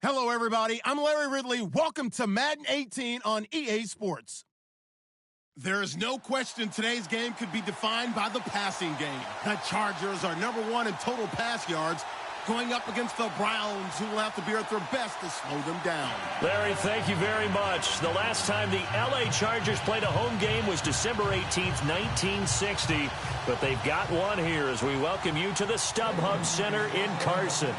Hello, everybody. I'm Larry Ridley. Welcome to Madden 18 on EA Sports. There is no question today's game could be defined by the passing game. The Chargers are #1 in total pass yards, going up against the Browns, who will have to be at their best to slow them down. Larry, thank you very much. The last time the LA Chargers played a home game was December 18th, 1960. But they've got one here as we welcome you to the StubHub Center in Carson.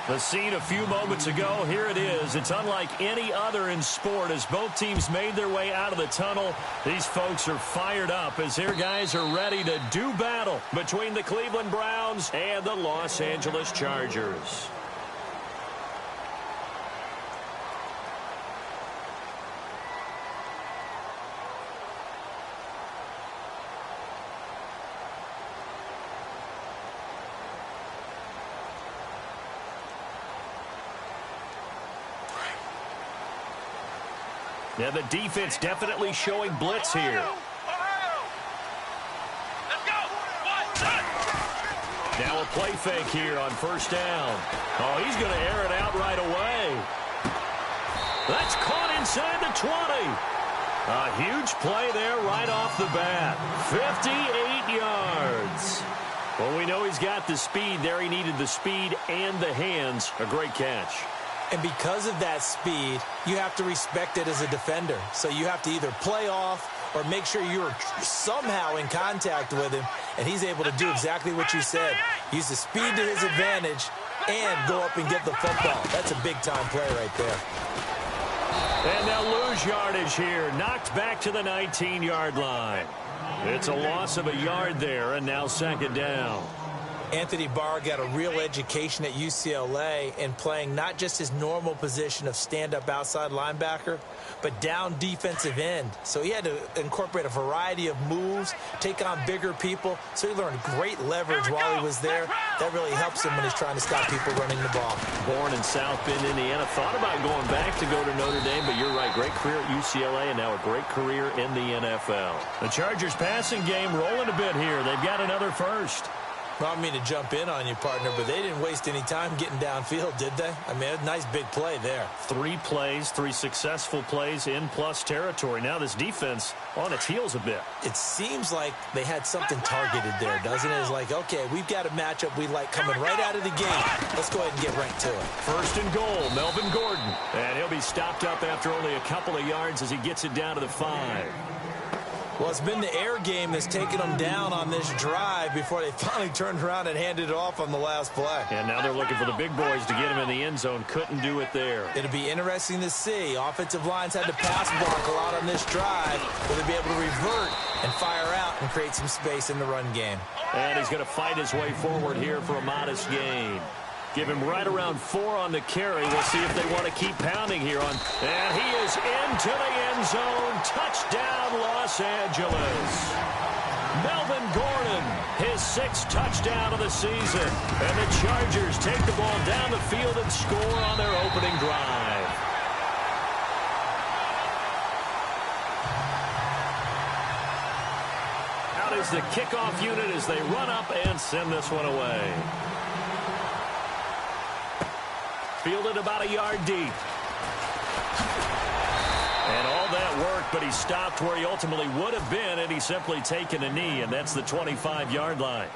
The scene a few moments ago, here it is. It's unlike any other in sport as both teams made their way out of the tunnel. These folks are fired up as their guys are ready to do battle between the Cleveland Browns and the Los Angeles Chargers. Yeah, the defense definitely showing blitz here. Now a play fake here on first down. Oh, he's going to air it out right away. That's caught inside the 20. A huge play there right off the bat. 58 yards. Well, we know he's got the speed there. He needed the speed and the hands. A great catch. And because of that speed, you have to respect it as a defender. So you have to either play off or make sure you're somehow in contact with him, and he's able to do exactly what you said. Use the speed to his advantage and go up and get the football. That's a big-time play right there. And they'll lose yardage here. Knocked back to the 19-yard line. It's a loss of a yard there, and now second down. Anthony Barr got a real education at UCLA in playing not just his normal position of stand-up outside linebacker, but down defensive end. So he had to incorporate a variety of moves, take on bigger people. So he learned great leverage while he was there. That really helps him when he's trying to stop people running the ball. Born in South Bend, Indiana. Thought about going back to go to Notre Dame, but you're right. Great career at UCLA and now a great career in the NFL. The Chargers passing game rolling a bit here. They've got another first. Well, I don't mean to jump in on you, partner, but they didn't waste any time getting downfield, did they? I mean, a nice big play there. 3 plays, 3 successful plays in plus territory. Now this defense on its heels a bit. It seems like they had something targeted there, doesn't it? It's like, okay, we've got a matchup we like coming right out of the gate. Let's go ahead and get right to it. First and goal, Melvin Gordon. And he'll be stopped up after only a couple of yards as he gets it down to the 5. Well, it's been the air game that's taken them down on this drive before they finally turned around and handed it off on the last play. And now they're looking for the big boys to get him in the end zone. Couldn't do it there. It'll be interesting to see. Offensive lines had to pass block a lot on this drive. Will they be able to revert and fire out and create some space in the run game? And he's going to fight his way forward here for a modest gain. Give him right around 4 on the carry. We'll see if they want to keep pounding here on. And he is into the end zone. Touchdown, Los Angeles. Melvin Gordon, his 6th touchdown of the season. And the Chargers take the ball down the field and score on their opening drive. Out is the kickoff unit as they run up and send this one away. Fielded about a yard deep. And all that work, but he stopped where he ultimately would have been had he simply taken a knee, and that's the 25-yard line.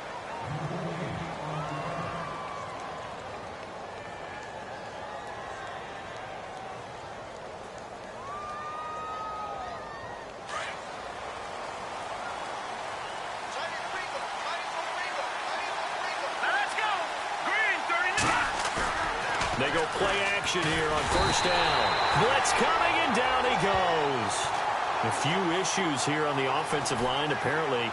They go play action here on first down. Blitz coming, and down he goes. A few issues here on the offensive line. Apparently,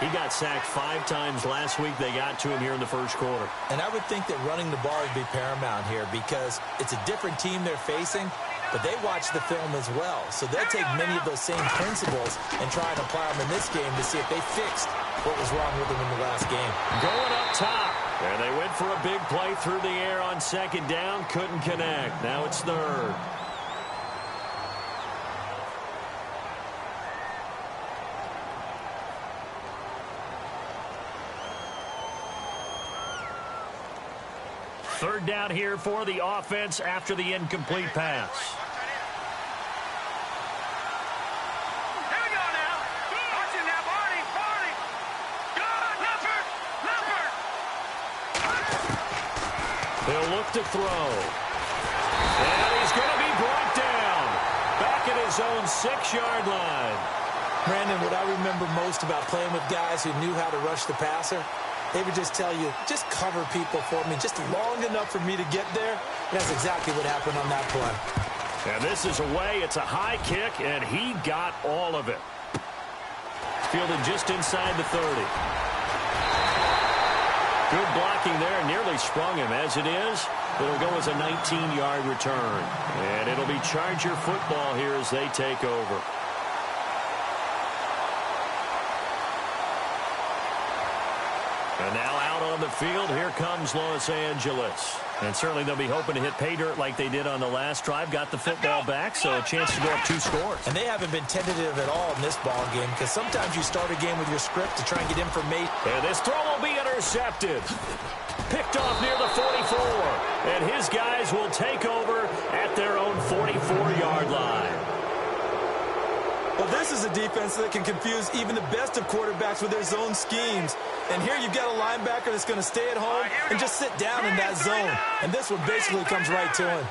he got sacked 5 times last week. They got to him here in the first quarter. And I would think that running the ball would be paramount here because it's a different team they're facing, but they watch the film as well. So they'll take many of those same principles and try and apply them in this game to see if they fixed what was wrong with them in the last game. Going up top. And they went for a big play through the air on second down. Couldn't connect. Now it's third. Third down here for the offense after the incomplete pass. Here we go now. Watching that, Barney. Good, Leopard. He'll look to throw. And he's going to be brought down. Back at his own 6-yard line. Brandon, what I remember most about playing with guys who knew how to rush the passer, they would just tell you, just cover people for me, just long enough for me to get there. And that's exactly what happened on that play. And this is away. It's a high kick, and he got all of it. Fielded just inside the 30. Good blocking there. Nearly sprung him. As it is, it'll go as a 19-yard return. And it'll be Charger football here as they take over. And now out on the field, here comes Los Angeles. And certainly they'll be hoping to hit pay dirt like they did on the last drive. Got the football back, so a chance to go up 2 scores. And they haven't been tentative at all in this ball game, because sometimes you start a game with your script to try and get information. And this throw will be intercepted. Picked off near the 44. And his guys will take over at their own 44-yard line. Well, this is a defense that can confuse even the best of quarterbacks with their zone schemes. And here you've got a linebacker that's going to stay at home and just sit down in that zone. And this one basically comes right to him.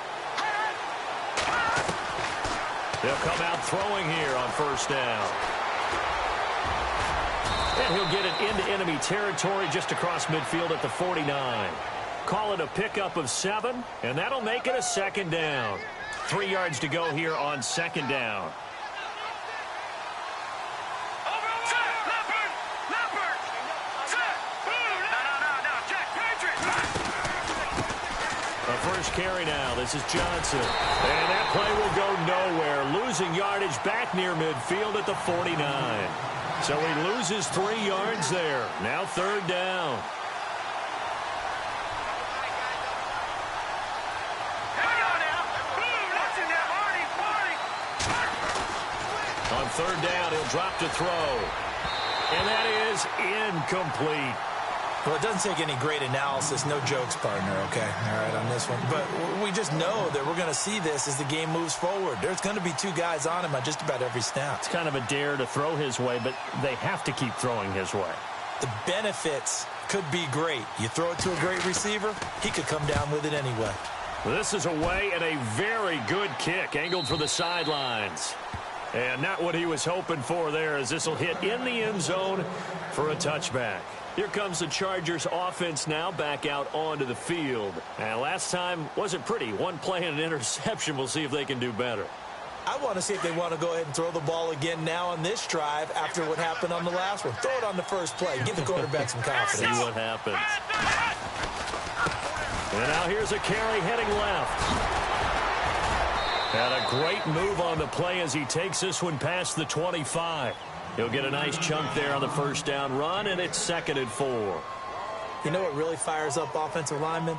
They'll come out throwing here on first down. And he'll get it into enemy territory just across midfield at the 49. Call it a pickup of 7, and that'll make it a second down. 3 yards to go here on second down. First carry now. This is Johnson. And that play will go nowhere. Losing yardage back near midfield at the 49. So he loses 3 yards there. Now third down. On third down, he'll drop to throw. And that is incomplete. Well, it doesn't take any great analysis. No jokes, partner, okay? All right, on this one. But we just know that we're going to see this as the game moves forward. There's going to be 2 guys on him on just about every snap. It's kind of a dare to throw his way, but they have to keep throwing his way. The benefits could be great. You throw it to a great receiver, he could come down with it anyway. This is away and a very good kick, angled for the sidelines. And not what he was hoping for there, as this will hit in the end zone for a touchback. Here comes the Chargers offense now back out onto the field. And last time wasn't pretty. 1 play and an interception. We'll see if they can do better. I want to see if they want to go ahead and throw the ball again now on this drive after what happened on the last one. Throw it on the first play. Give the quarterback some confidence. See what happens. And now here's a carry heading left. And a great move on the play as he takes this one past the 25. He'll get a nice chunk there on the first down run, and it's 2nd and 4. You know what really fires up offensive linemen?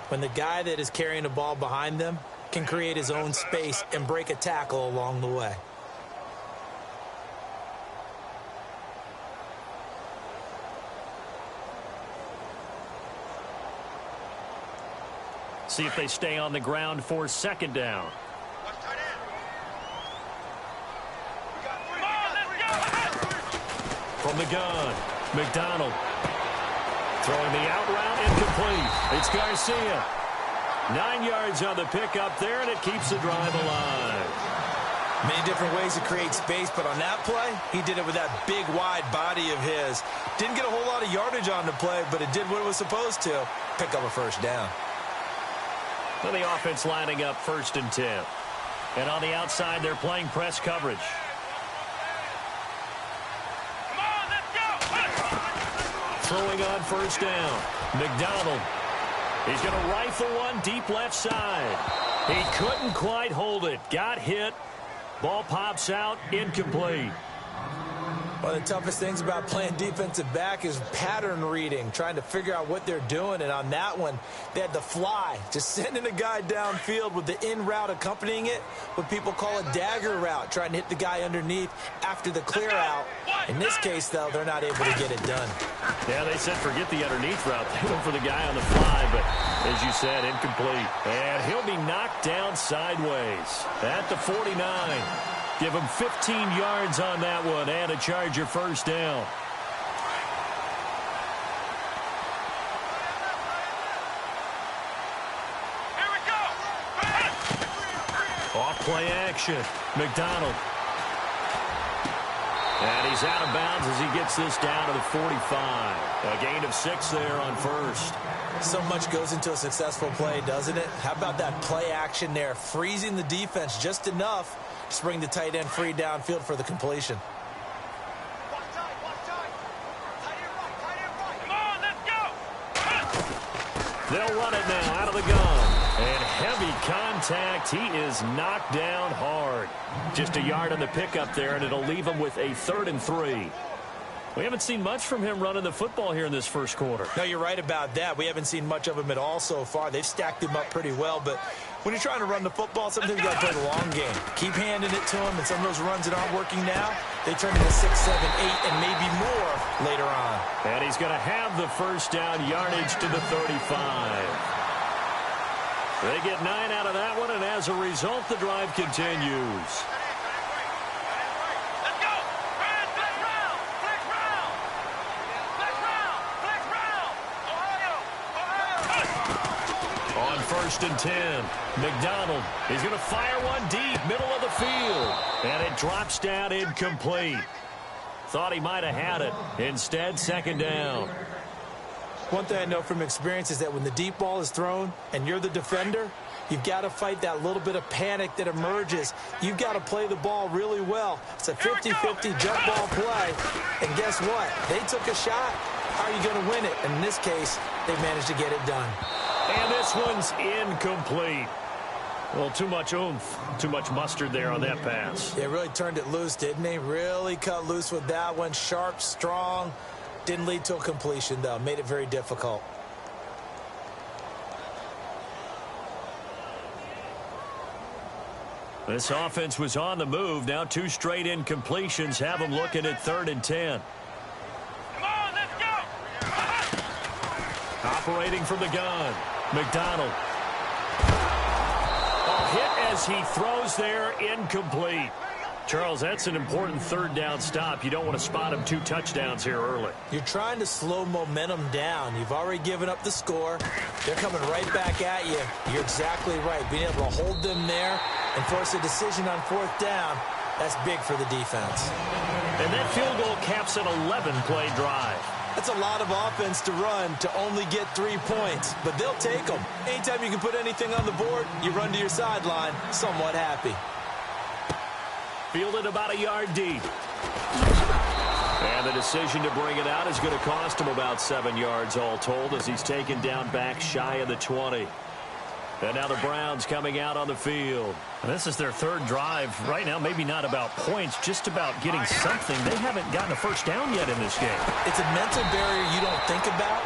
When the guy that is carrying the ball behind them can create his own space and break a tackle along the way. See if they stay on the ground for 2nd down. From the gun, McDonald. Throwing the out route, incomplete. It's Garcia. 9 yards on the pickup there, and it keeps the drive alive. Many different ways to create space, but on that play, he did it with that big, wide body of his. Didn't get a whole lot of yardage on the play, but it did what it was supposed to. Pick up a first down. Well, the offense lining up 1st and 10. And on the outside, they're playing press coverage. Throwing on first down. McDonald. He's going to rifle one deep left side. He couldn't quite hold it. Got hit. Ball pops out. Incomplete. One of the toughest things about playing defensive back is pattern reading, trying to figure out what they're doing. And on that one, they had the fly, just sending a guy downfield with the in route accompanying it, what people call a dagger route, trying to hit the guy underneath after the clear out. In this case, though, they're not able to get it done. Yeah, they said forget the underneath route. They went for the guy on the fly, but as you said, incomplete. And he'll be knocked down sideways at the 49. Give him 15 yards on that one and a Charger first down. Here we go. Off play action. McDonald. And he's out of bounds as he gets this down to the 45. A gain of 6 there on first. So much goes into a successful play, doesn't it? How about that play action there, freezing the defense just enough to bring the tight end free downfield for the completion. Come on, let's go. They'll run it now out of the gun. And heavy contact. He is knocked down hard. Just a yard on the pickup there, and it'll leave him with a 3rd and 3. We haven't seen much from him running the football here in this first quarter. No, you're right about that. We haven't seen much of him at all so far. They've stacked him up pretty well, but when you're trying to run the football, sometimes you got to play the long game. Keep handing it to him, and some of those runs that aren't working now, they turn into 6, 7, 8, and maybe more later on. And he's going to have the first down yardage to the 35. They get 9 out of that one, and as a result, the drive continues. Let's go. Flex round. Flex round. Flex round. Flex round. Ohio. On 1st and 10, McDonald is going to fire one deep, middle of the field. And it drops down incomplete. Thought he might have had it. Instead, 2nd down. One thing I know from experience is that when the deep ball is thrown and you're the defender, you've got to fight that little bit of panic that emerges. You've got to play the ball really well. It's a 50-50 jump ball play. And guess what? They took a shot. How are you going to win it? And in this case, they managed to get it done. And this one's incomplete. Well, too much oomph, too much mustard there on that pass. They really turned it loose, didn't they? Really cut loose with that one. Sharp, strong. Didn't lead to a completion, though. Made it very difficult. This offense was on the move. Now 2 straight incompletions have them looking at 3rd and 10. Come on, let's go. Operating from the gun. McDonald. A hit as he throws there, incomplete. Charles, that's an important 3rd down stop. You don't want to spot him 2 touchdowns here early. You're trying to slow momentum down. You've already given up the score. They're coming right back at you. You're exactly right. Being able to hold them there and force a decision on 4th down, that's big for the defense. And that field goal caps an 11-play drive. That's a lot of offense to run to only get 3 points, but they'll take them. Anytime you can put anything on the board, you run to your sideline somewhat happy. Fielded about a yard deep. And the decision to bring it out is going to cost him about 7 yards all told as he's taken down back shy of the 20. And now the Browns coming out on the field. And this is their 3rd drive. Right now, maybe not about points, just about getting something. They haven't gotten a first down yet in this game. It's a mental barrier you don't think about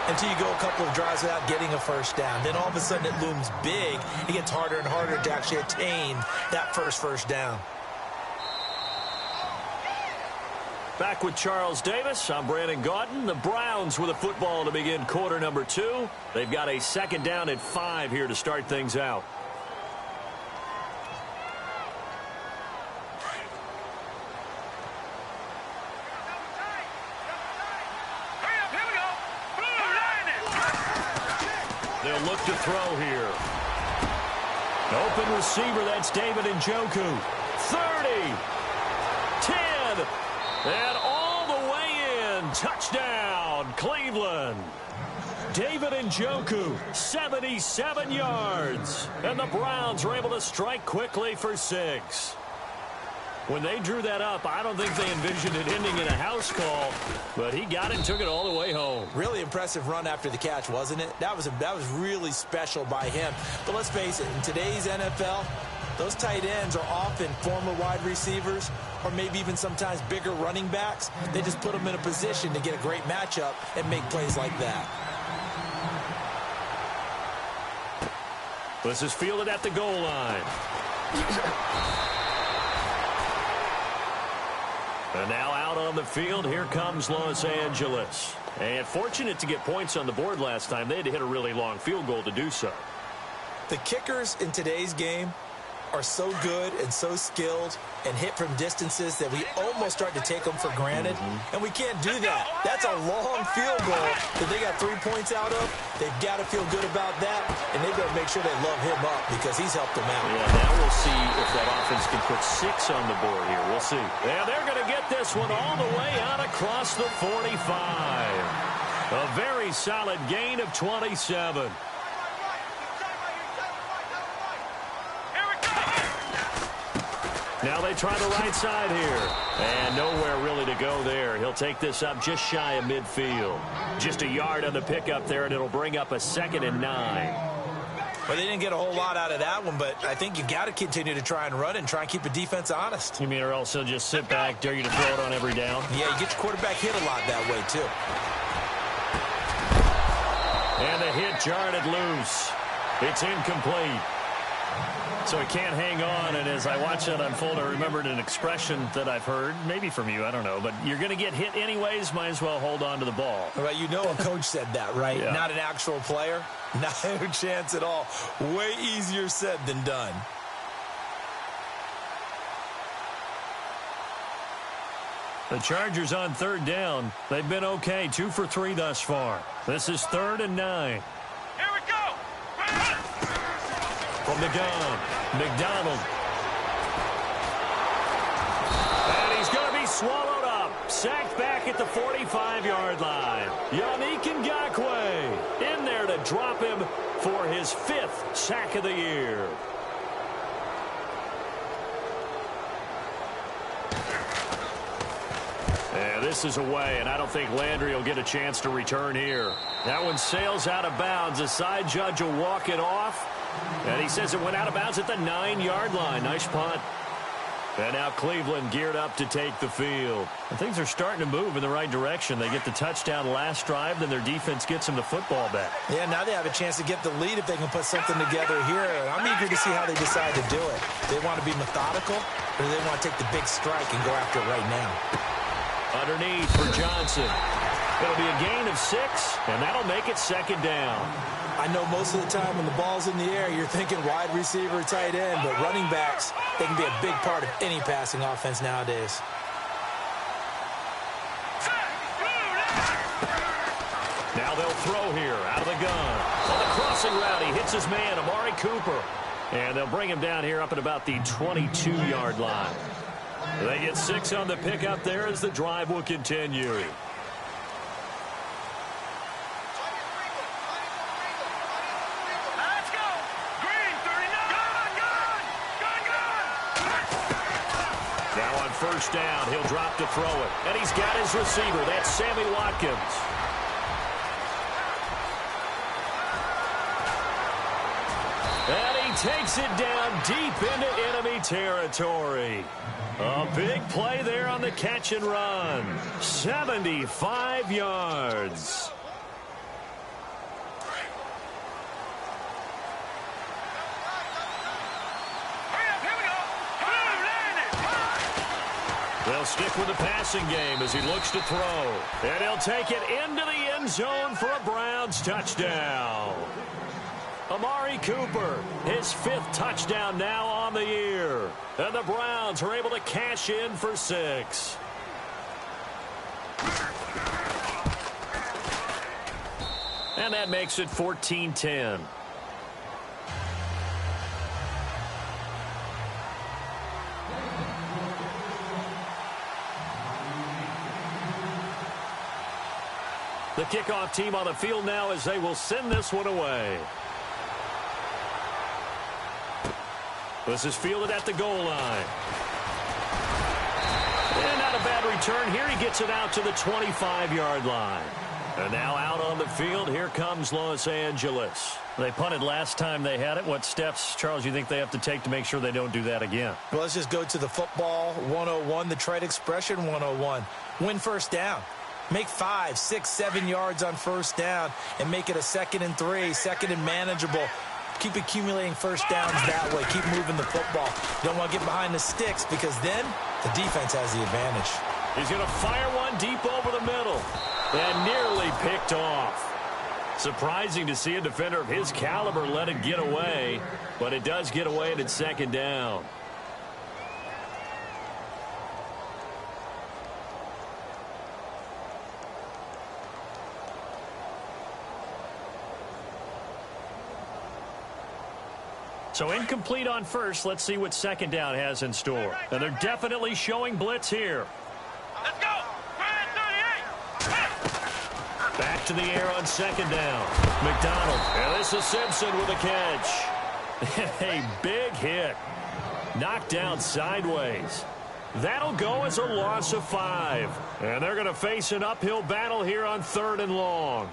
until you go a couple of drives without getting a first down. Then all of a sudden it looms big. It gets harder and harder to actually attain that first down. Back with Charles Davis, I'm Brandon Gaudin. The Browns with a football to begin quarter number 2. They've got a 2nd down at 5 here to start things out. They'll look to throw here. Open receiver, that's David Njoku. 30, 10, and all the way in. Touchdown, Cleveland. David Njoku, 77 yards. And the Browns were able to strike quickly for 6. When they drew that up, I don't think they envisioned it ending in a house call, but he got it and took it all the way home. Really impressive run after the catch, wasn't it? That was really special by him. But let's face it, in today's NFL, Those tight ends are often former wide receivers or maybe even sometimes bigger running backs. They just put them in a position to get a great matchup and make plays like that. This is fielded at the goal line. And now out on the field, here comes Los Angeles. And fortunate to get points on the board last time. They had to hit a really long field goal to do so. The kickers in today's game are so good and so skilled and hit from distances that we almost start to take them for granted. And we can't do that. That's a long field goal that they got 3 points out of. They've got to feel good about that, and they've got to make sure they love him up because he's helped them out. Yeah, now we'll see if that offense can put 6 on the board here. We'll see. And they're going to get this one all the way out across the 45. A very solid gain of 27. Now they try the right side here. And nowhere really to go there. He'll take this up just shy of midfield. Just a yard on the pickup there, and it'll bring up a 2nd and 9. Well, they didn't get a whole lot out of that one, but I think you got to continue to try and run and try and keep the defense honest. You mean or else he'll just sit back, dare you to throw it on every down? Yeah, you get your quarterback hit a lot that way, too. And the hit jarred it loose. It's incomplete. So he can't hang on, and as I watch that unfold, I remembered an expression that I've heard, maybe from you, I don't know, but you're going to get hit anyways, might as well hold on to the ball. Well, you know a coach said that, right? Yeah. Not an actual player. No chance at all. Way easier said than done. The Chargers on 3rd down. They've been okay, 2 for 3 thus far. This is 3rd and 9. Here we go. From the gun, McDonald. And he's going to be swallowed up. Sacked back at the 45-yard line. Yannick Ngakoue in there to drop him for his 5th sack of the year. And this is away, and I don't think Landry will get a chance to return here. That one sails out of bounds. The side judge will walk it off. And he says it went out of bounds at the 9-yard line. Nice punt. And now Cleveland geared up to take the field. And things are starting to move in the right direction. They get the touchdown last drive, then their defense gets them the football back. Yeah, now they have a chance to get the lead if they can put something together here. And I'm eager to see how they decide to do it. They want to be methodical, or do they want to take the big strike and go after it right now? Underneath for Johnson. It'll be a gain of 6, and that'll make it 2nd down. I know most of the time when the ball's in the air, you're thinking wide receiver, tight end, but running backs, they can be a big part of any passing offense nowadays. Now they'll throw here out of the gun. On the crossing route, he hits his man, Amari Cooper. And they'll bring him down here up at about the 22-yard line. They get 6 on the pickup there as the drive will continue. First down, he'll drop to throw it. And he's got his receiver. That's Sammy Watkins. And he takes it down deep into enemy territory. A big play there on the catch and run. 75 yards. They'll stick with the passing game as he looks to throw. And he'll take it into the end zone for a Browns touchdown. Amari Cooper, his 5th touchdown now on the year. And the Browns are able to cash in for 6. And that makes it 14-10. The kickoff team on the field now as they will send this one away. This is fielded at the goal line. And not a bad return here. He gets it out to the 25-yard line. And now out on the field, here comes Los Angeles. They punted last time they had it. What steps, Charles, you think they have to take to make sure they don't do that again? Well, let's just go to the football 101, the trite expression 101. Win first down. Make 5, 6, 7 yards on first down and make it a 2nd and 3, 2nd and manageable. Keep accumulating first downs that way. Keep moving the football. You don't want to get behind the sticks because then the defense has the advantage. He's going to fire one deep over the middle and nearly picked off. Surprising to see a defender of his caliber let it get away, but it does get away and it's 2nd down. So incomplete on first. Let's see what 2nd down has in store. And they're definitely showing blitz here. Let's go. Back to the air on 2nd down. McDonald. And this is Simpson with a catch. A big hit. Knocked down sideways. That'll go as a loss of 5. And they're going to face an uphill battle here on 3rd and long.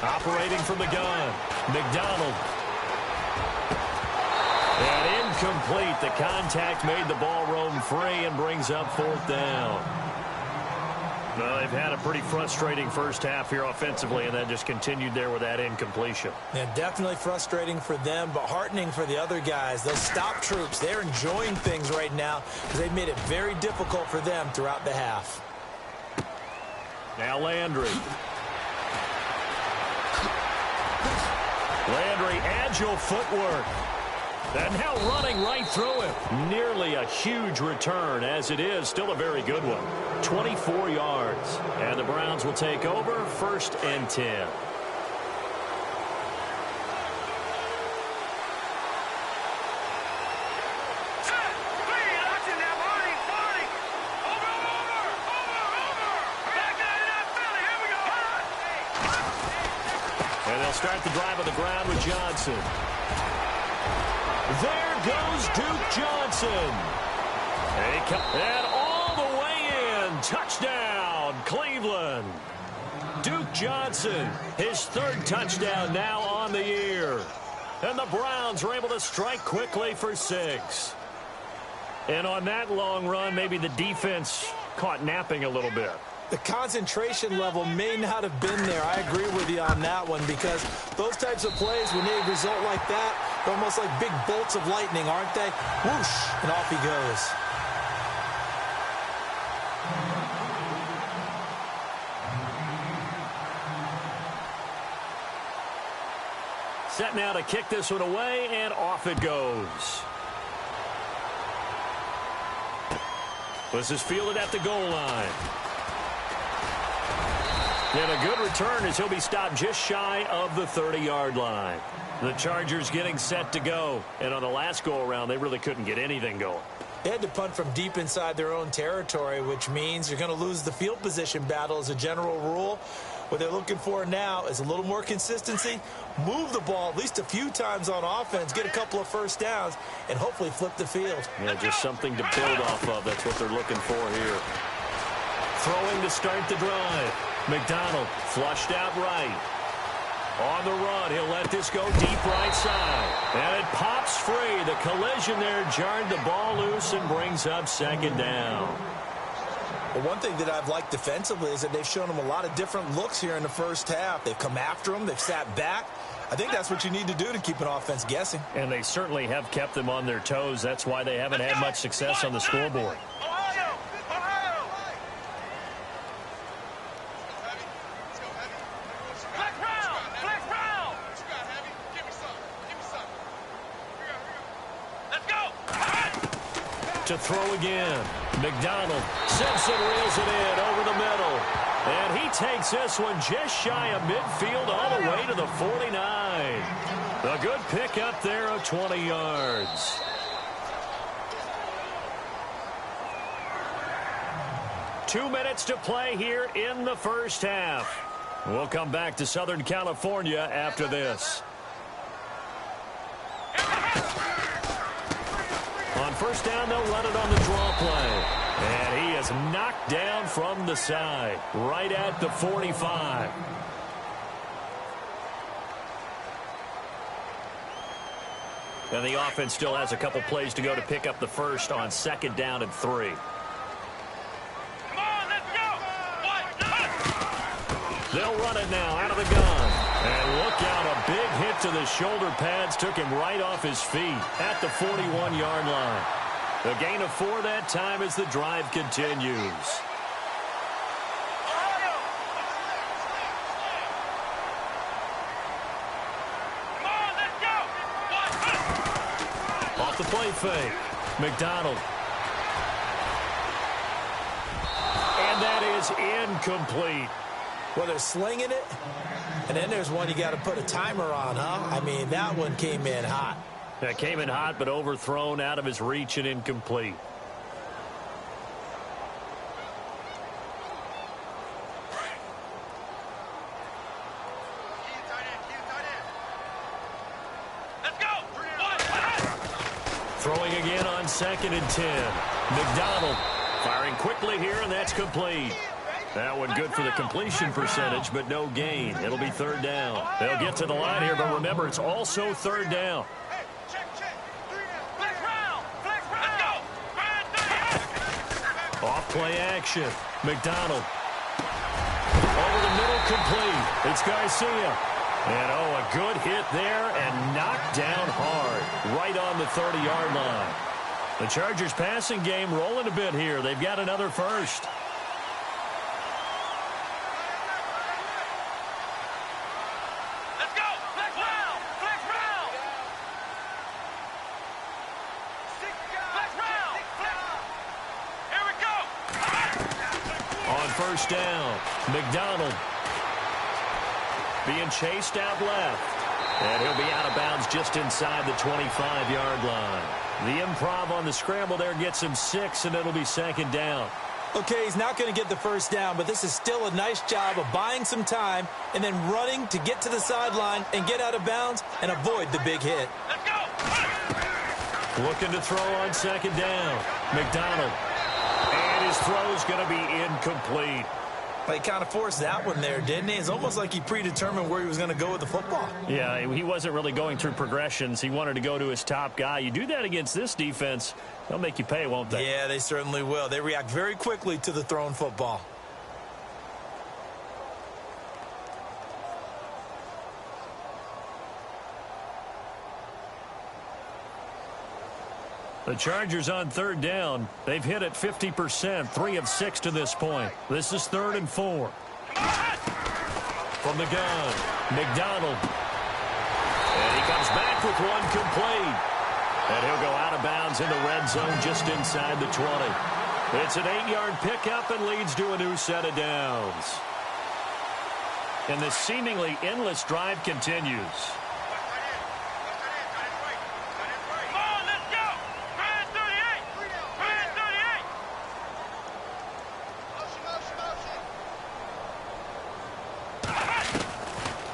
Operating from the gun. McDonald. And incomplete. The contact made the ball roam free and brings up 4th down. Well, they've had a pretty frustrating first half here offensively, and then just continued there with that incompletion. Yeah, definitely frustrating for them, but heartening for the other guys. Those stop troops, they're enjoying things right now because they've made it very difficult for them throughout the half. Now Landry. Landry, agile footwork. And now running right through him. Nearly a huge return, as it is still a very good one. 24 yards. And the Browns will take over 1st and 10. And they'll start the drive on the ground with Johnson. There goes Duke Johnson. And all the way in. Touchdown, Cleveland. Duke Johnson, his 3rd touchdown now on the year. And the Browns are able to strike quickly for 6. And on that long run, maybe the defense caught napping a little bit. The concentration level may not have been there. I agree with you on that one because those types of plays, when they result like that, they're almost like big bolts of lightning, aren't they? Whoosh, and off he goes. Set now to kick this one away, and off it goes. This is fielded at the goal line. And a good return as he'll be stopped just shy of the 30-yard line. The Chargers getting set to go. And on the last go-around, they really couldn't get anything going. They had to punt from deep inside their own territory, which means you're going to lose the field position battle as a general rule. What they're looking for now is a little more consistency, move the ball at least a few times on offense, get a couple of first downs, and hopefully flip the field. Yeah, just something to build off of. That's what they're looking for here. Throwing to start the drive. McDonald flushed out right. On the run, he'll let this go deep right side. And it pops free. The collision there jarred the ball loose and brings up 2nd down. Well, one thing that I've liked defensively is that they've shown them a lot of different looks here in the first half. They've come after them. They've sat back. I think that's what you need to do to keep an offense guessing. And they certainly have kept them on their toes. That's why they haven't had much success on the scoreboard. To throw again. McDonald. Simpson reels it in over the middle. And he takes this one just shy of midfield all the way to the 49. A good pick up there of 20 yards. Two minutes to play here in the first half. We'll come back to Southern California after this. On first down, they'll run it on the draw play. And he is knocked down from the side, right at the 45. And the offense still has a couple plays to go to pick up the first on 2nd down and 3. Come on, let's go! They'll run it now out of the gun. And look out, a big hit to the shoulder pads took him right off his feet at the 41-yard line. A gain of 4 that time as the drive continues. Come on, let's go! Off the play fake. McDonald. And that is incomplete. Well, they're slinging it, and then there's one you got to put a timer on, huh? I mean, that one came in hot. That came in hot, but overthrown out of his reach and incomplete. Let's go! Throwing again on 2nd and 10. McDonald firing quickly here, and that's complete. That one good for the completion percentage, but no gain. It'll be 3rd down. They'll get to the line here, but remember, it's also 3rd down. Flex round! Flex round! Let's go! Off play action. McDonald. Over the middle, complete. It's Garcia. And, a good hit there and knocked down hard. Right on the 30-yard line. The Chargers passing game rolling a bit here. They've got another first. Let's go! Flex round! Flex round! Flex round! Here we go! On first down, McDonald being chased out left. And he'll be out of bounds just inside the 25-yard line. The improv on the scramble there gets him 6, and it'll be 2nd down. Okay, he's not going to get the first down, but this is still a nice job of buying some time and then running to get to the sideline and get out of bounds and avoid the big hit. Let's go! Looking to throw on 2nd down. McDonald. And his throw's going to be incomplete. But he kind of forced that one there, didn't he? It's almost like he predetermined where he was going to go with the football. Yeah, he wasn't really going through progressions. He wanted to go to his top guy. You do that against this defense, they'll make you pay, won't they? Yeah, they certainly will. They react very quickly to the thrown football. The Chargers on 3rd down. They've hit it 50%, 3 of 6 to this point. This is 3rd and 4. From the gun, McDonald. And he comes back with one complete. And he'll go out of bounds in the red zone just inside the 20. It's an 8-yard pickup and leads to a new set of downs. And this seemingly endless drive continues.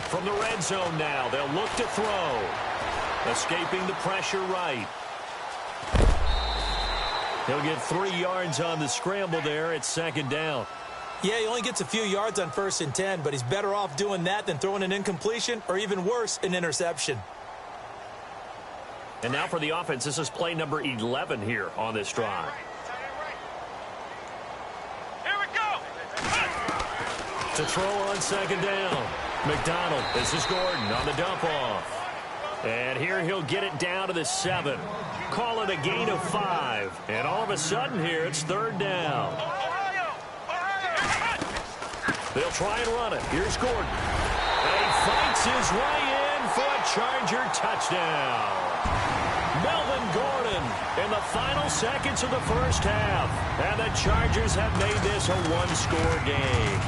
From the red zone now, they'll look to throw. Escaping the pressure right. He'll get 3 yards on the scramble there. It's 2nd down. Yeah, he only gets a few yards on 1st and 10, but he's better off doing that than throwing an incompletion or even worse, an interception. And now for the offense, this is play number 11 here on this drive. Here we go! To throw on 2nd down. McDonald, this is Gordon on the dump off. And here he'll get it down to the 7. Call it a gain of 5. And all of a sudden here, it's 3rd down. They'll try and run it. Here's Gordon. And he fights his way in for a Charger touchdown. Melvin Gordon in the final seconds of the first half. And the Chargers have made this a one-score game.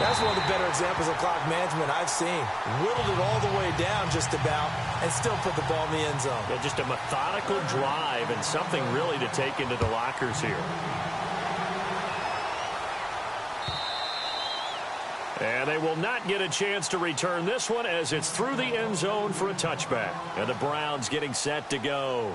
That's one of the better examples of clock management I've seen. Whittled it all the way down just about and still put the ball in the end zone. Yeah, just a methodical drive and something really to take into the lockers here. And they will not get a chance to return this one as it's through the end zone for a touchback. And the Browns getting set to go.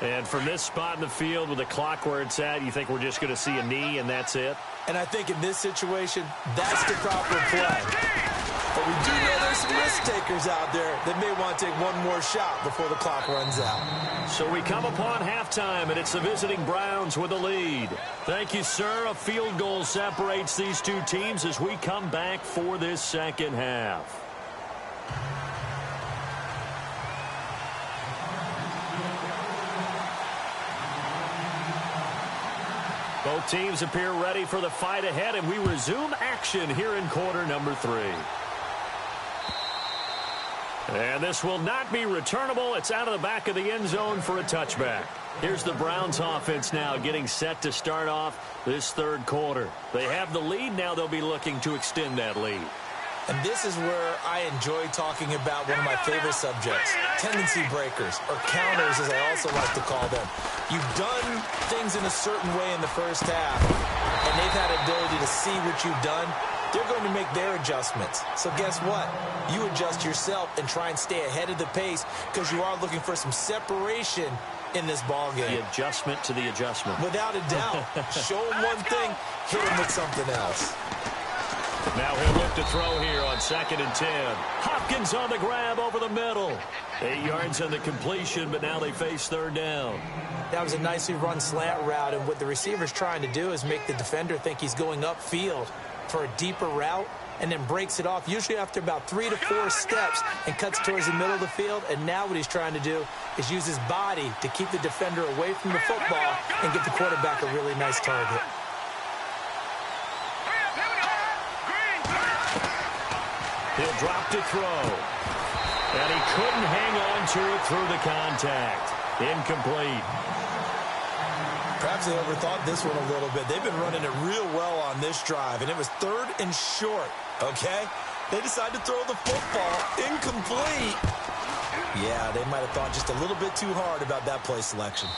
And from this spot in the field with the clock where it's at, you think we're just going to see a knee and that's it? And I think in this situation, that's the proper play. But we do know there's some risk takers out there that may want to take one more shot before the clock runs out. So we come upon halftime, and it's the visiting Browns with the lead. Thank you, sir. A field goal separates these two teams as we come back for this second half. Both teams appear ready for the fight ahead, and we resume action here in quarter number 3. And this will not be returnable. It's out of the back of the end zone for a touchback. Here's the Browns offense now getting set to start off this third quarter. They have the lead. Now they'll be looking to extend that lead. And this is where I enjoy talking about one of my favorite subjects, tendency breakers, or counters as I also like to call them. You've done things in a certain way in the first half, and they've had the ability to see what you've done. They're going to make their adjustments. So guess what? You adjust yourself and try and stay ahead of the pace because you are looking for some separation in this ball game. The adjustment to the adjustment. Without a doubt. Show them one thing, hit them with something else. Now he'll look to throw here on 2nd and 10. Hopkins on the grab over the middle. 8 yards on the completion, but now they face third down. That was a nicely run slant route, and what the receiver's trying to do is make the defender think he's going upfield for a deeper route, and then breaks it off, usually after about 3 to 4 steps, and cuts towards the middle of the field. And now what he's trying to do is use his body to keep the defender away from the football and give the quarterback a really nice target. He'll drop to throw. And he couldn't hang on to it through the contact. Incomplete. Perhaps they overthought this one a little bit. They've been running it real well on this drive, and it was 3rd and short, okay? They decided to throw the football. Incomplete. Yeah, they might have thought just a little bit too hard about that play selection.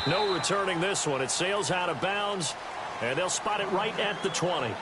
No returning this one. It sails out of bounds, and they'll spot it right at the 20.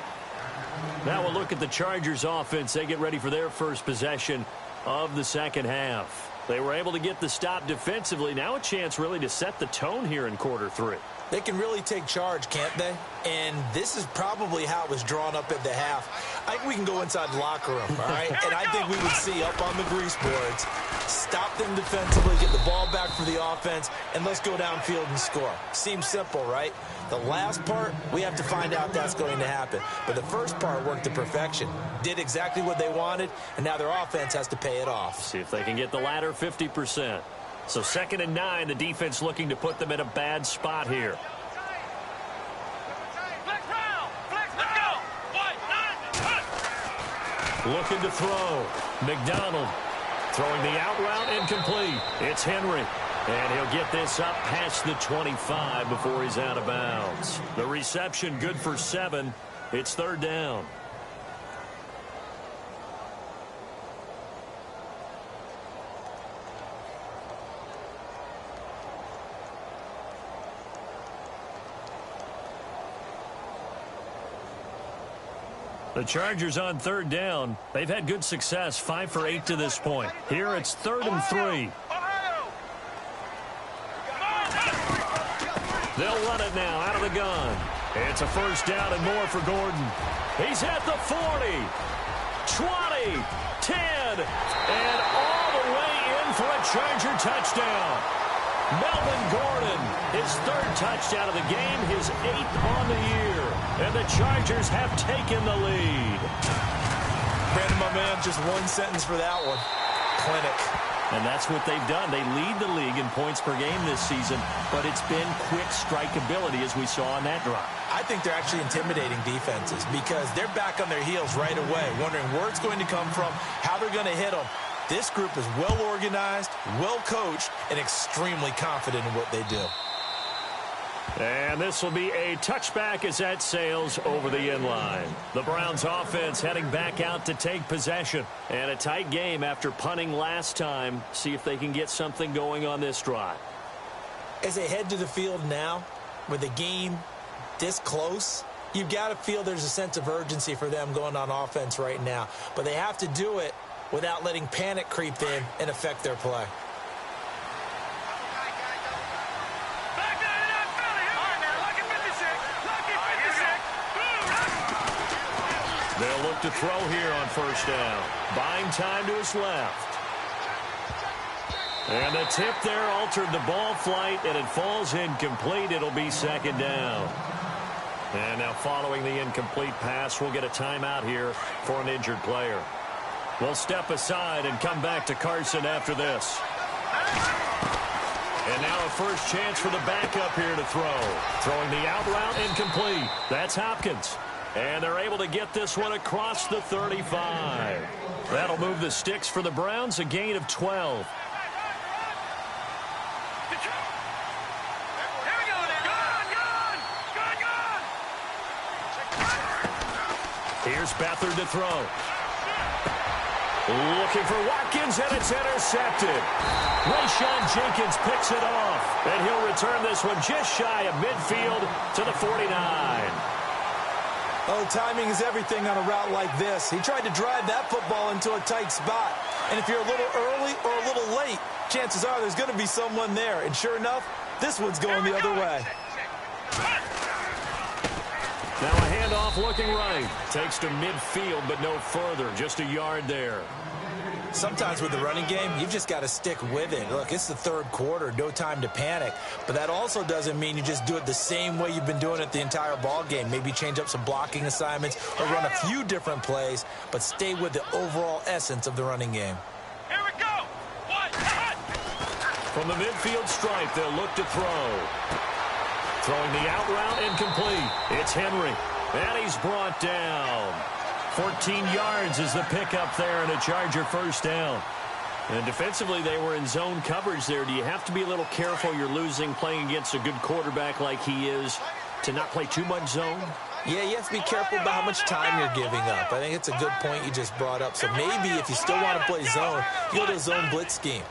Now we'll look at the Chargers offense. They get ready for their first possession of the second half. They were able to get the stop defensively. Now a chance really to set the tone here in quarter 3. They can really take charge, can't they? And this is probably how it was drawn up at the half. I think we can go inside the locker room, all right? And I think we would see up on the grease boards, stop them defensively, get the ball back for the offense, and let's go downfield and score. Seems simple, right? The last part, we have to find out that's going to happen. But the first part worked to perfection. Did exactly what they wanted, and now their offense has to pay it off. See if they can get the latter 50%. So 2nd and 9, the defense looking to put them in a bad spot here. Looking to throw. McDonald throwing the out route incomplete. It's Henry. And he'll get this up past the 25 before he's out of bounds. The reception good for 7. It's 3rd down. The Chargers on 3rd down. They've had good success, 5 for 8 to this point. Here it's 3rd and 3. They'll run it now out of the gun. It's a first down and more for Gordon. He's at the 40, 20, 10, and all the way in for a Charger touchdown. Melvin Gordon, his 3rd touchdown of the game, his 8th on the year. And the Chargers have taken the lead. Brandon, my man, just one sentence for that one. Clinic. And that's what they've done. They lead the league in points per game this season, but it's been quick strike ability as we saw on that drive. I think they're actually intimidating defenses because they're back on their heels right away, wondering where it's going to come from, how they're going to hit them. This group is well organized, well coached, and extremely confident in what they do. And this will be a touchback as that sails over the end line. The Browns offense heading back out to take possession. And a tight game after punting last time. See if they can get something going on this drive. As they head to the field now, with the game this close, You've got to feel there's a sense of urgency for them going on offense right now. But they have to do it without letting panic creep in and affect their play. They'll look to throw here on first down. Buying time to his left. And the tip there altered the ball flight, and it falls incomplete. It'll be second down. And now following the incomplete pass, we'll get a timeout here for an injured player. We'll step aside and come back to Carson after this. And now a first chance for the backup here to throw. Throwing the out route incomplete. That's Hopkins. And they're able to get this one across the 35. That'll move the sticks for the Browns, a gain of 12. Here's Beathard to throw. Looking for Watkins, and it's intercepted. Rayshon Jenkins picks it off, and he'll return this one just shy of midfield to the 49. Oh, timing is everything on a route like this. He tried to drive that football into a tight spot. And if you're a little early or a little late, chances are there's going to be someone there. And sure enough, this one's going the other way. Now a handoff looking right. Takes to midfield, but no further. Just a yard there. Sometimes with the running game, you've just got to stick with it. Look, it's the third quarter, no time to panic. But that also doesn't mean you just do it the same way you've been doing it the entire ball game. Maybe change up some blocking assignments or run a few different plays, but stay with the overall essence of the running game. Here we go. From the midfield stripe, they'll look to throw. Throwing the out route incomplete. It's Henry. And he's brought down. 14 yards is the pickup there and a Charger first down. And defensively, they were in zone coverage there. Do you have to be a little careful you're losing playing against a good quarterback like he is to not play too much zone? Yeah, you have to be careful about how much time you're giving up. I think it's a good point you just brought up. So maybe if you still want to play zone, you go to a zone blitz scheme.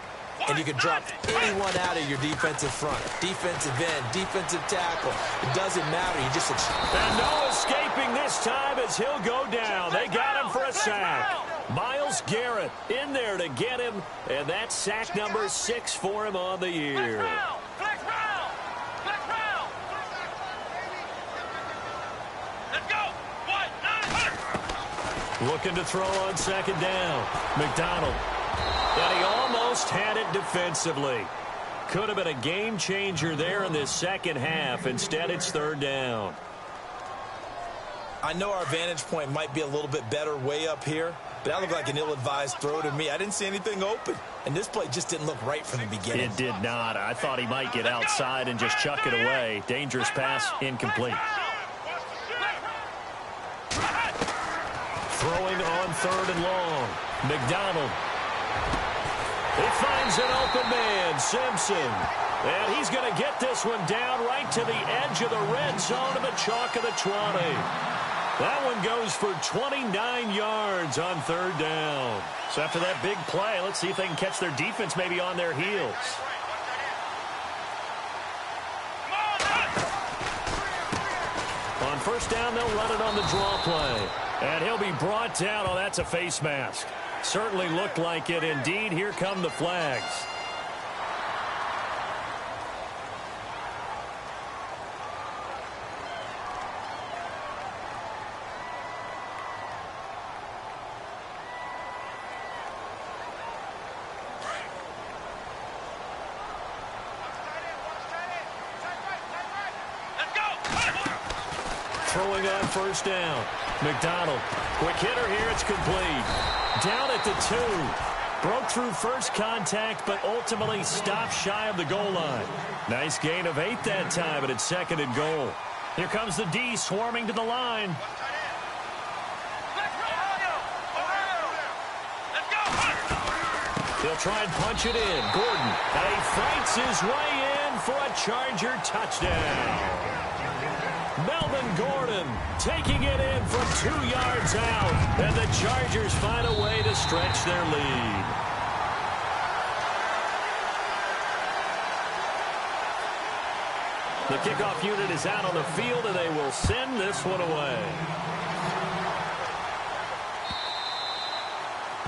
And you can drop anyone out of your defensive front. Defensive end, defensive tackle. It doesn't matter. You just... And no escaping this time as he'll go down. They got him for a sack. Myles Garrett in there to get him. And that's sack number 6 for him on the year. Flex round. Flex round. Let's go. Looking to throw on second down. McDonald. And he almost had it defensively. Could have been a game changer there in this second half. Instead, it's third down. I know our vantage point might be a little bit better way up here, but that looked like an ill-advised throw to me. I didn't see anything open, and this play just didn't look right from the beginning. It did not. I thought he might get outside and just chuck it away. Dangerous pass, incomplete. Throwing on third and long. McDonald. He finds an open man, Simpson. And he's going to get this one down right to the edge of the red zone of the chalk of the 20. That one goes for 29 yards on third down. So after that big play, let's see if they can catch their defense maybe on their heels. On first down, they'll run it on the draw play. And he'll be brought down. Oh, that's a face mask. Certainly looked like it. Indeed, here come the flags. Throwing on first down. McDonald. Quick hitter here. It's complete. Down at the 2. Broke through first contact, but ultimately stopped shy of the goal line. Nice gain of 8 that time, but it's second and goal. Here comes the D swarming to the line. He'll try and punch it in. Gordon. And he fights his way in for a Charger touchdown. Melvin Gordon taking it in from 2 yards out. And the Chargers find a way to stretch their lead. The kickoff unit is out on the field, and they will send this one away.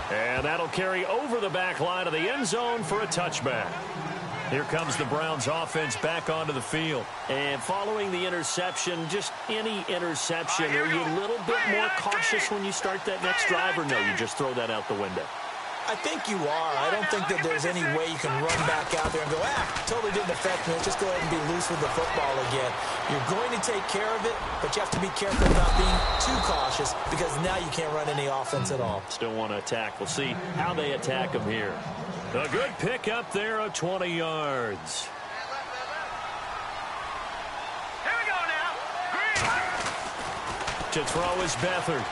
And that'll carry over the back line of the end zone for a touchback. Here comes the Browns offense back onto the field. And following the interception, just any interception, are you a little bit more cautious when you start that next drive, or no, you just throw that out the window? I think you are. I don't think that there's any way you can run back out there and go, totally didn't affect me. Let's just go ahead and be loose with the football again. You're going to take care of it, but you have to be careful about being too cautious because now you can't run any offense at all. Still want to attack. We'll see how they attack them here. A good pick up there of 20 yards. Here we go now. To throw is Beathard.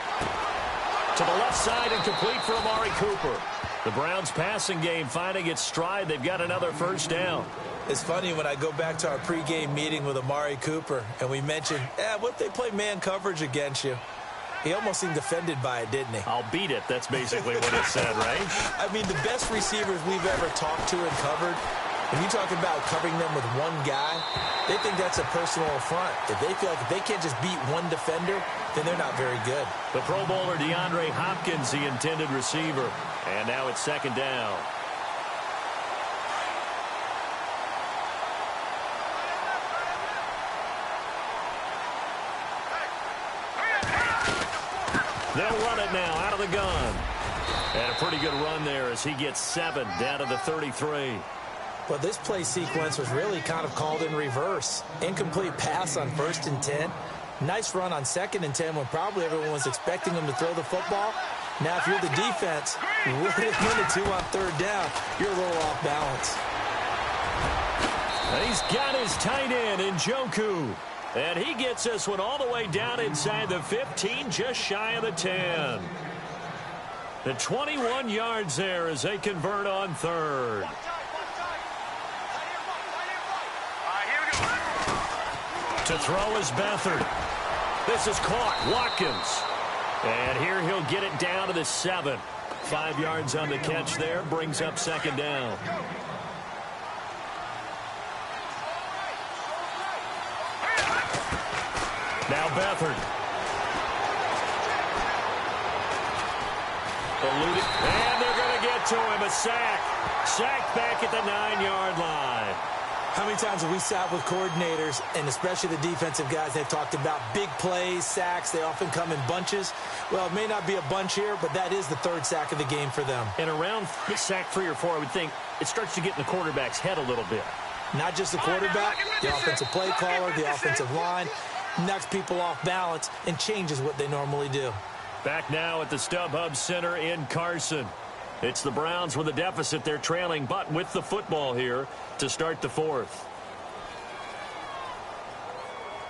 To the left side and complete for Amari Cooper. The Browns passing game finding its stride. They've got another first down. It's funny when I go back to our pregame meeting with Amari Cooper and we mentioned, what if they play man coverage against you? He almost seemed offended by it, didn't he? I'll beat it. That's basically what he said, right? I mean, the best receivers we've ever talked to and covered, when you talk about covering them with one guy, they think that's a personal affront. If they feel like if they can't just beat one defender, then they're not very good. The Pro Bowler DeAndre Hopkins, the intended receiver. And now it's second down. They'll run it now out of the gun. And a pretty good run there as he gets 7 down to the 33. Well, this play sequence was really kind of called in reverse. Incomplete pass on 1st and 10. Nice run on 2nd and 10 when probably everyone was expecting him to throw the football. Now, if you're the defense, with a 2 on 3rd down, you're a little off balance. And he's got his tight end in Njoku. And he gets this one all the way down inside the 15, just shy of the 10. The 21 yards there as they convert on 3rd. To throw is Beathard. This is caught. Watkins. And here he'll get it down to the 7. 5 yards on the catch there. Brings up second down. Now Beathard. Eluded. And they're going to get to him. A sack. Sacked back at the 9-yard line. How many times have we sat with coordinators, and especially the defensive guys, they've talked about big plays, sacks. They often come in bunches. Well, it may not be a bunch here, but that is the 3rd sack of the game for them. And around sack 3 or 4, I would think it starts to get in the quarterback's head a little bit. Not just the quarterback, the offensive play caller, the offensive line, knocks people off balance and changes what they normally do. Back now at the StubHub Center in Carson. It's the Browns with a deficit. They're trailing, but with the football here to start the 4th.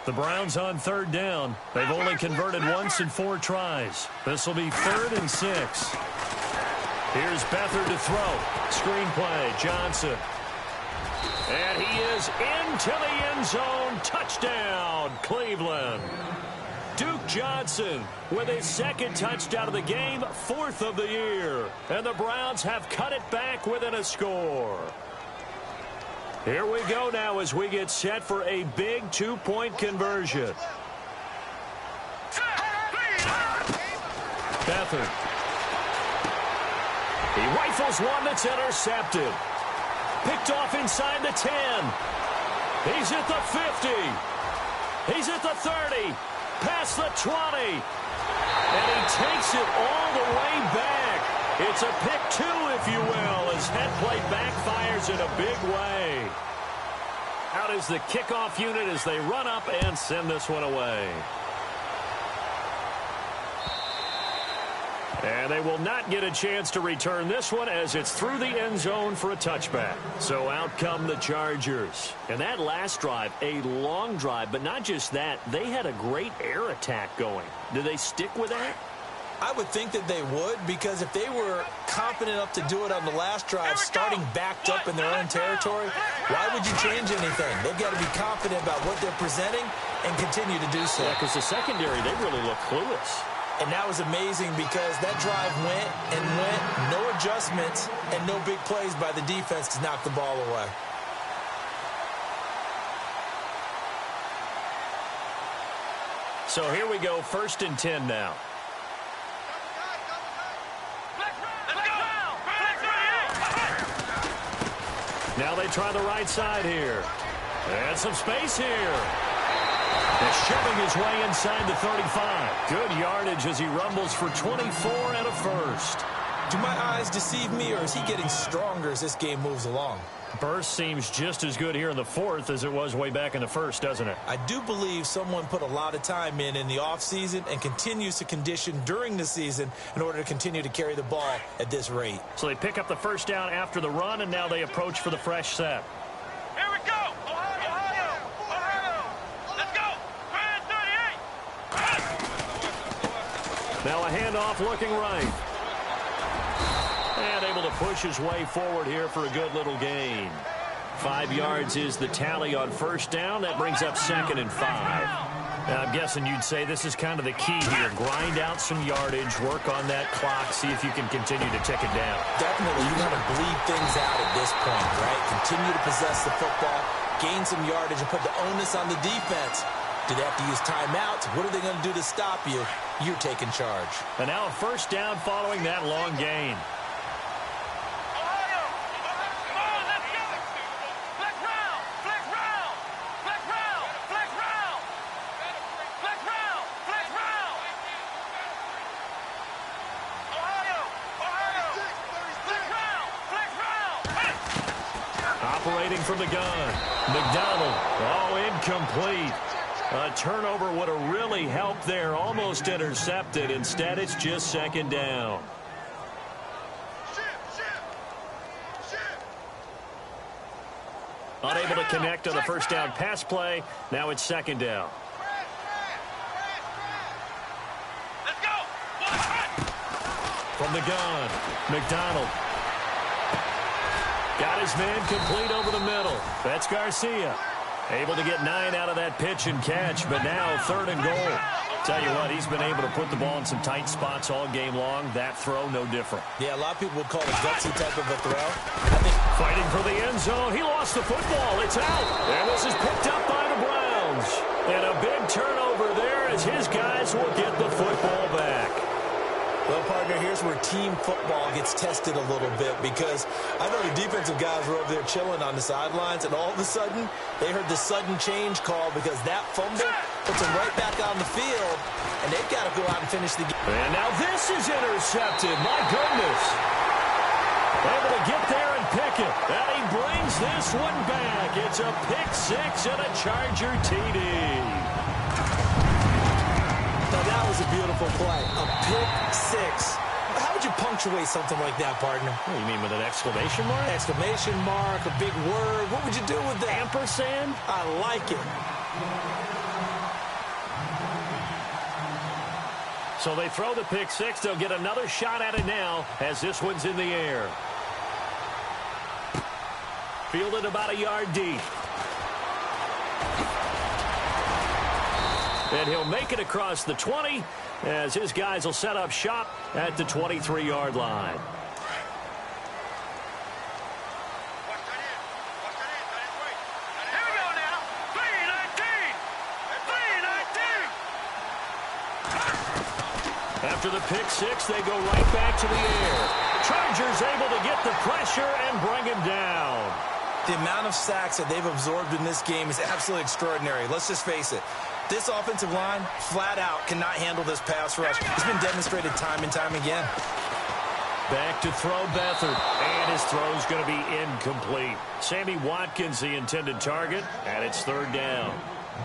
The Browns on 3rd down. They've only converted once in 4 tries. This will be 3rd and 6. Here's Beathard to throw. Screen play, Johnson. And he is into the end zone. Touchdown, Cleveland. Duke Johnson with his 2nd touchdown of the game, 4th of the year. And the Browns have cut it back within a score. Here we go now as we get set for a big 2-point conversion. Beathard. He rifles one that's intercepted. Picked off inside the 10. He's at the 50. He's at the 30. Past the 20. And he takes it all the way back. It's a pick 2, if you will, as head play backfires in a big way. Out is the kickoff unit as they run up and send this one away. And they will not get a chance to return this one as it's through the end zone for a touchback. So out come the Chargers. And that last drive, a long drive, but not just that, they had a great air attack going. Do they stick with that? I would think that they would, because if they were confident enough to do it on the last drive, starting backed up in their own territory, why would you change anything? They've got to be confident about what they're presenting and continue to do so. Yeah, because the secondary, they really look clueless. And that was amazing because that drive went and went, no adjustments and no big plays by the defense to knock the ball away. So here we go, 1st and 10 now. Now they try the right side here. And some space here. And shoving his way inside the 35. Good yardage as he rumbles for 24 and a first. Do my eyes deceive me, or is he getting stronger as this game moves along? Burst seems just as good here in the 4th as it was way back in the 1st, doesn't it? I do believe someone put a lot of time in the offseason and continues to condition during the season in order to continue to carry the ball at this rate. So they pick up the 1st down after the run, and now they approach for the fresh set. Here we go. Ohio. Let's go. 38. Now a handoff looking right. And able to push his way forward here for a good little gain. 5 yards is the tally on 1st down. That brings up 2nd and 5. Now, I'm guessing you'd say this is kind of the key here. Grind out some yardage, work on that clock, see if you can continue to tick it down. Definitely, you got to bleed things out at this point, right? Continue to possess the football, gain some yardage, and put the onus on the defense. Do they have to use timeouts? What are they going to do to stop you? You're taking charge. And now a 1st down following that long gain. Operating from the gun. McDonald. Oh, incomplete. A turnover would have really helped there. Almost intercepted. Instead, it's just 2nd down. Unable to connect on the 1st down pass play. Now it's 2nd down. Let's go. From the gun. McDonald. Got his man complete over the middle. That's Garcia. Able to get 9 out of that pitch and catch, but now 3rd and goal. Tell you what, he's been able to put the ball in some tight spots all game long. That throw, no different. Yeah, a lot of people would call it a gutsy type of a throw. Fighting for the end zone. He lost the football. It's out. And this is picked up by the Browns. And a big turnover there as his guys will get the football back. Well, partner, here's where team football gets tested a little bit, because I know the defensive guys were over there chilling on the sidelines, and all of a sudden, they heard the sudden change call because that fumble puts them right back on the field, and they've got to go out and finish the game. And now this is intercepted. My goodness. Able to get there and pick it. And he brings this one back. It's a pick 6 and a Charger TD. Now, that was a beautiful play. A pick 6. How would you punctuate something like that, partner? What do you mean, with an exclamation mark? Exclamation mark, a big word. What would you do with that? Ampersand? I like it. So they throw the pick 6. They'll get another shot at it now as this one's in the air. Fielded about a yard deep. And he'll make it across the 20 as his guys will set up shop at the 23-yard line. Here we go now. 3-19. After the pick 6, they go right back to the air. Chargers able to get the pressure and bring him down. The amount of sacks that they've absorbed in this game is absolutely extraordinary. Let's just face it. This offensive line, flat out, cannot handle this pass rush. It's been demonstrated time and time again. Back to throw Beathard. And his throw's going to be incomplete. Sammy Watkins, the intended target, and it's 3rd down.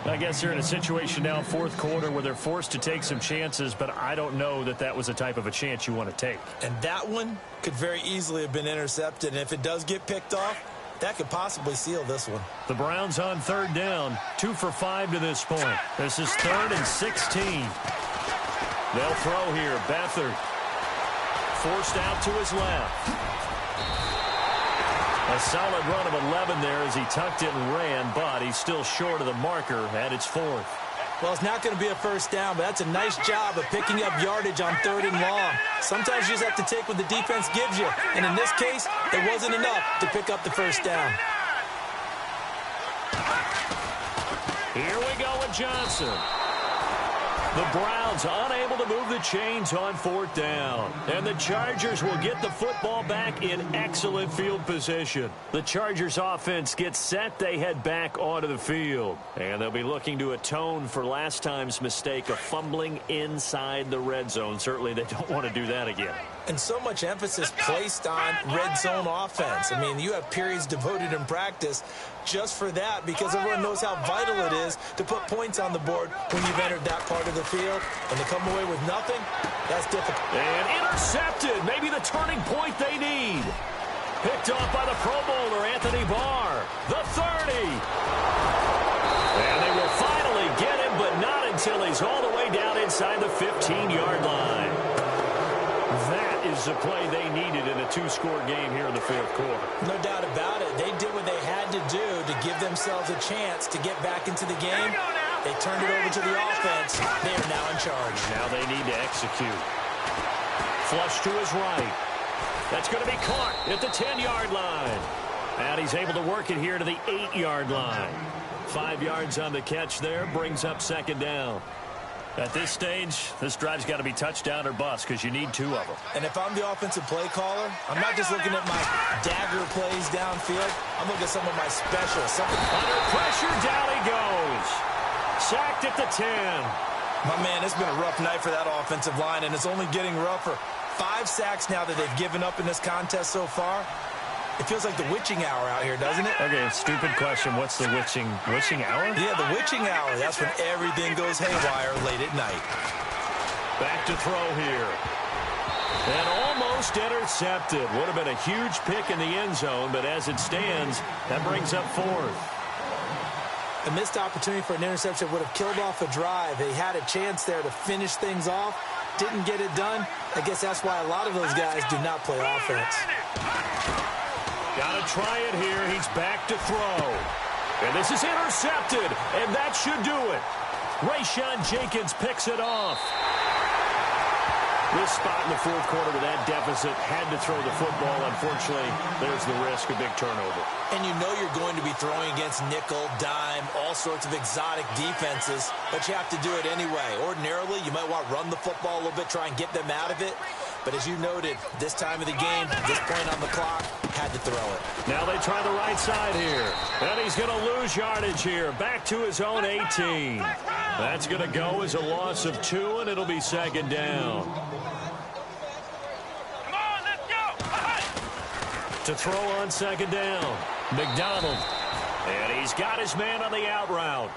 I guess they're in a situation now, 4th quarter, where they're forced to take some chances, but I don't know that that was the type of a chance you want to take. And that one could very easily have been intercepted. And if it does get picked off, that could possibly seal this one. The Browns on 3rd down, 2 for 5 to this point. This is 3rd and 16. They'll throw here. Beathard forced out to his left. A solid run of 11 there as he tucked it and ran, but he's still short of the marker, and it's 4th. Well, it's not going to be a first down, but that's a nice job of picking up yardage on 3rd and long. Sometimes you just have to take what the defense gives you. And in this case, it wasn't enough to pick up the first down. Here we go with Johnson. The Browns unable to move the chains on 4th down. And the Chargers will get the football back in excellent field position. The Chargers offense gets set. They head back onto the field. And they'll be looking to atone for last time's mistake of fumbling inside the red zone. Certainly they don't want to do that again. And so much emphasis placed on red zone offense. I mean, you have periods devoted in practice just for that because everyone knows how vital it is to put points on the board when you've entered that part of the field. And to come away with nothing, that's difficult. And intercepted. Maybe the turning point they need. Picked off by the Pro Bowler, Anthony Barr. The 30. And they will finally get him, but not until he's all the way down inside the 15-yard line. That is the play they needed in a 2-score game here in the 4th quarter. No doubt about it. They did what they had to do to give themselves a chance to get back into the game. They turned it over to the offense. They are now in charge. Now they need to execute. Flush to his right. That's going to be caught at the 10-yard line. And he's able to work it here to the 8-yard line. 5 yards on the catch there. Brings up 2nd down. At this stage, this drive's got to be touchdown or bust because you need 2 of them. And if I'm the offensive play caller, I'm not just looking at my dagger plays downfield. I'm looking at some of my specials. Under pressure, down he goes. Sacked at the 10. My man, it's been a rough night for that offensive line, and it's only getting rougher. 5 sacks now that they've given up in this contest so far. It feels like the witching hour out here, doesn't it? Okay, stupid question. What's the witching hour? Yeah, the witching hour. That's when everything goes haywire late at night. Back to throw here. And almost intercepted. Would have been a huge pick in the end zone, but as it stands, that brings up 4th. A missed opportunity for an interception would have killed off a drive. They had a chance there to finish things off. Didn't get it done. I guess that's why a lot of those guys do not play offense. Got to try it here. He's back to throw. And this is intercepted, and that should do it. Rayshon Jenkins picks it off. This spot in the 4th quarter with that deficit, had to throw the football. Unfortunately, there's the risk of big turnover. And you know you're going to be throwing against nickel, dime, all sorts of exotic defenses, but you have to do it anyway. Ordinarily, you might want to run the football a little bit, try and get them out of it. But as you noted, this time of the game, this point on the clock, had to throw it. Now they try the right side here. And he's going to lose yardage here. Back to his own 18. That's going to go as a loss of 2, and it'll be 2nd down. Come on, let's go. To throw on 2nd down. McDonald. And he's got his man on the out route.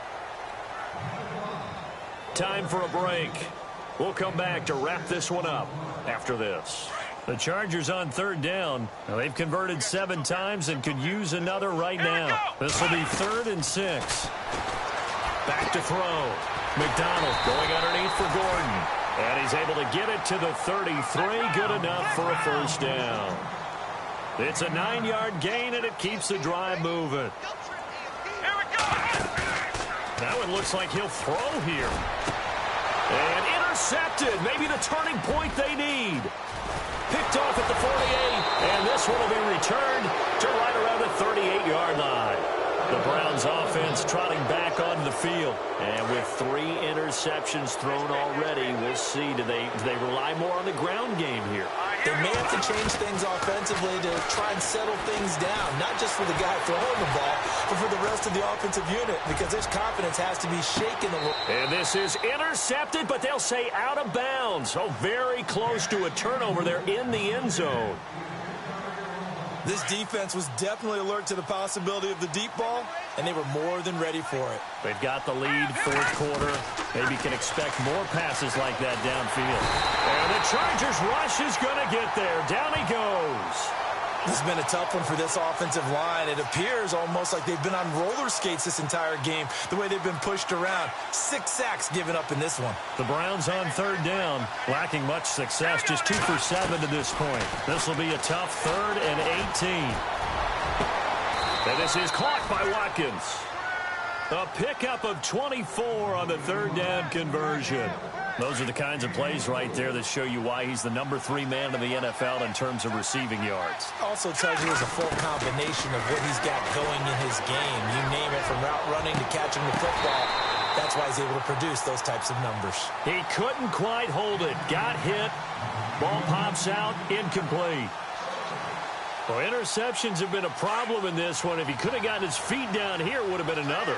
Time for a break. We'll come back to wrap this one up after this. The Chargers on 3rd down. Now they've converted 7 times and could use another right now. This will be 3rd and 6. Back to throw. McDonald going underneath for Gordon. And he's able to get it to the 33. Good enough for a 1st down. It's a 9-yard gain, and it keeps the drive moving. Here we go. That one looks like he'll throw here. And intercepted. Maybe the turning point they need. Picked off at the 48. And this one will be returned to right around the 38-yard line. The Browns offense trotting back onto the field. And with 3 interceptions thrown already, we'll see. Do they rely more on the ground game here? They may have to change things offensively to try and settle things down, not just for the guy throwing the ball, but for the rest of the offensive unit, because his confidence has to be shaken a little. And this is intercepted, but they'll say out of bounds. So very close to a turnover there in the end zone. This defense was definitely alert to the possibility of the deep ball, and they were more than ready for it. They've got the lead, 4th quarter. Maybe can expect more passes like that downfield. And the Chargers rush is going to get there. Down he goes. This has been a tough one for this offensive line. It appears almost like they've been on roller skates this entire game, the way they've been pushed around. 6 sacks given up in this one. The Browns on 3rd down, lacking much success, just 2 for 7 to this point. This will be a tough 3rd and 18. And this is caught by Watkins. A pickup of 24 on the 3rd down conversion. Those are the kinds of plays right there that show you why he's the number 3 man in the NFL in terms of receiving yards. Also tells you there's a full combination of what he's got going in his game. You name it, from route running to catching the football. That's why he's able to produce those types of numbers. He couldn't quite hold it. Got hit. Ball pops out. Incomplete. Well, interceptions have been a problem in this one. If he could have gotten his feet down here, it would have been another.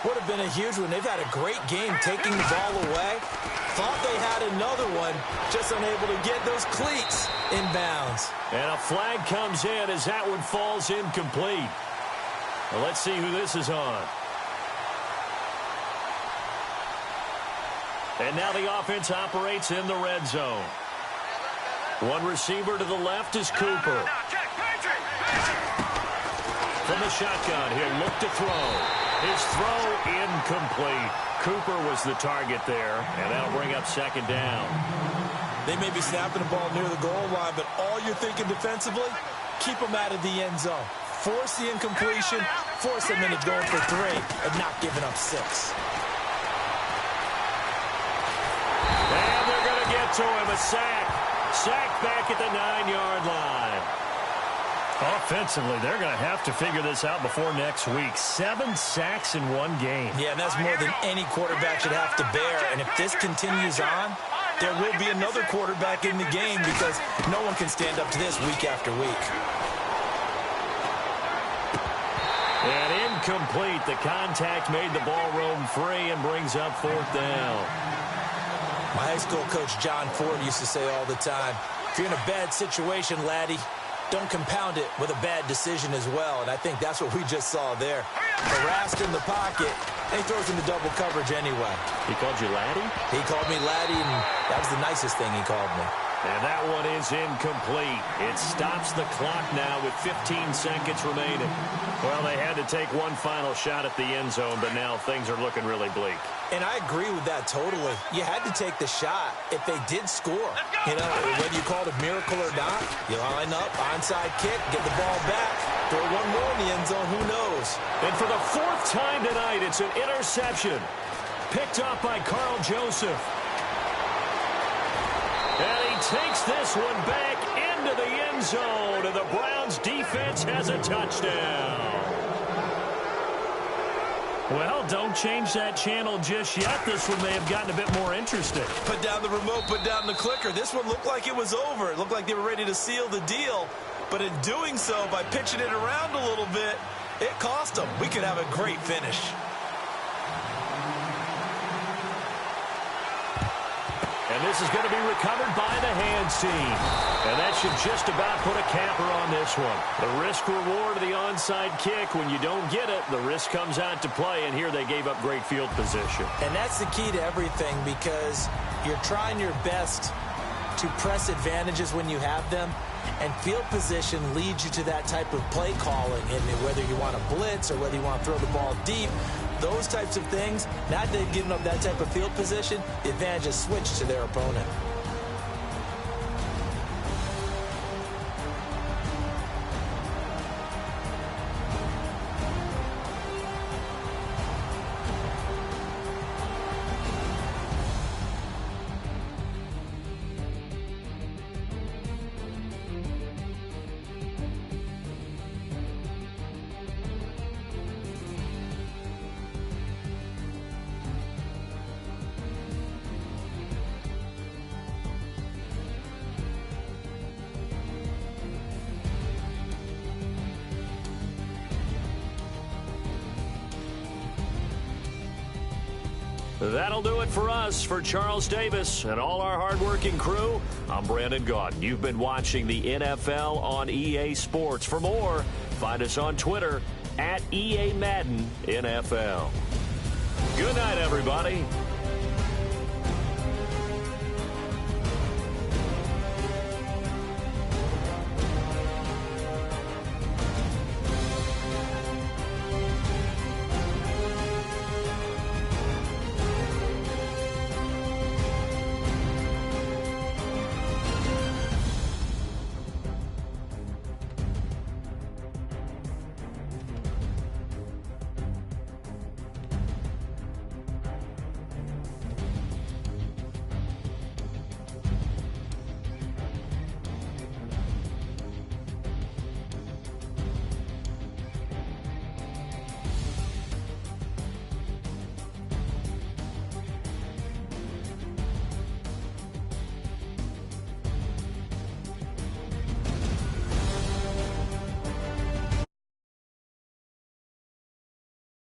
Would have been a huge one. They've had a great game taking the ball away. Thought they had another one, just unable to get those cleats in bounds. And a flag comes in as that one falls incomplete. Well, let's see who this is on. And now the offense operates in the red zone. One receiver to the left is Cooper. From the shotgun, he'll look to throw. His throw incomplete. Cooper was the target there, and that'll bring up second down. They may be snapping the ball near the goal line, but all you're thinking defensively, keep them out of the end zone. Force the incompletion, force them into going for 3, and not giving up 6. And they're going to get to him, a sack. Sack back at the 9-yard line. Offensively, they're going to have to figure this out before next week. 7 sacks in one game. Yeah, and that's more than any quarterback should have to bear. And if this continues on, there will be another quarterback in the game because no one can stand up to this week after week. And incomplete. The contact made the ball roam free and brings up 4th down. My high school coach, John Ford, used to say all the time, if you're in a bad situation, laddie, don't compound it with a bad decision as well. And I think that's what we just saw there. Harassed in the pocket, and he throws into double coverage anyway. He called you laddie? He called me laddie, and that was the nicest thing he called me. And that one is incomplete. It stops the clock now with 15 seconds remaining. Well, they had to take one final shot at the end zone, but now things are looking really bleak. And I agree with that totally. You had to take the shot if they did score. You know, whether you call it a miracle or not, you line up, onside kick, get the ball back, throw one more in the end zone, who knows? And for the 4th time tonight, it's an interception. Picked up by Carl Joseph. And he takes this one back into the end zone, and the Browns defense has a touchdown. Well, don't change that channel just yet. This one may have gotten a bit more interesting. Put down the remote, put down the clicker. This one looked like it was over. It looked like they were ready to seal the deal. But in doing so, by pitching it around a little bit, it cost them. We could have a great finish. And this is going to be recovered by the hands team. And that should just about put a capper on this one. The risk-reward of the onside kick, when you don't get it, the risk comes out to play, and here they gave up great field position. And that's the key to everything because you're trying your best to press advantages when you have them, and field position leads you to that type of play calling, and whether you want to blitz or whether you want to throw the ball deep, those types of things, now that they've given up that type of field position, the advantage is switched to their opponent. That'll do it for us. For Charles Davis and all our hardworking crew, I'm Brandon Gaudin. You've been watching the NFL on EA Sports. For more, find us on Twitter @EA Madden NFL. Good night, everybody.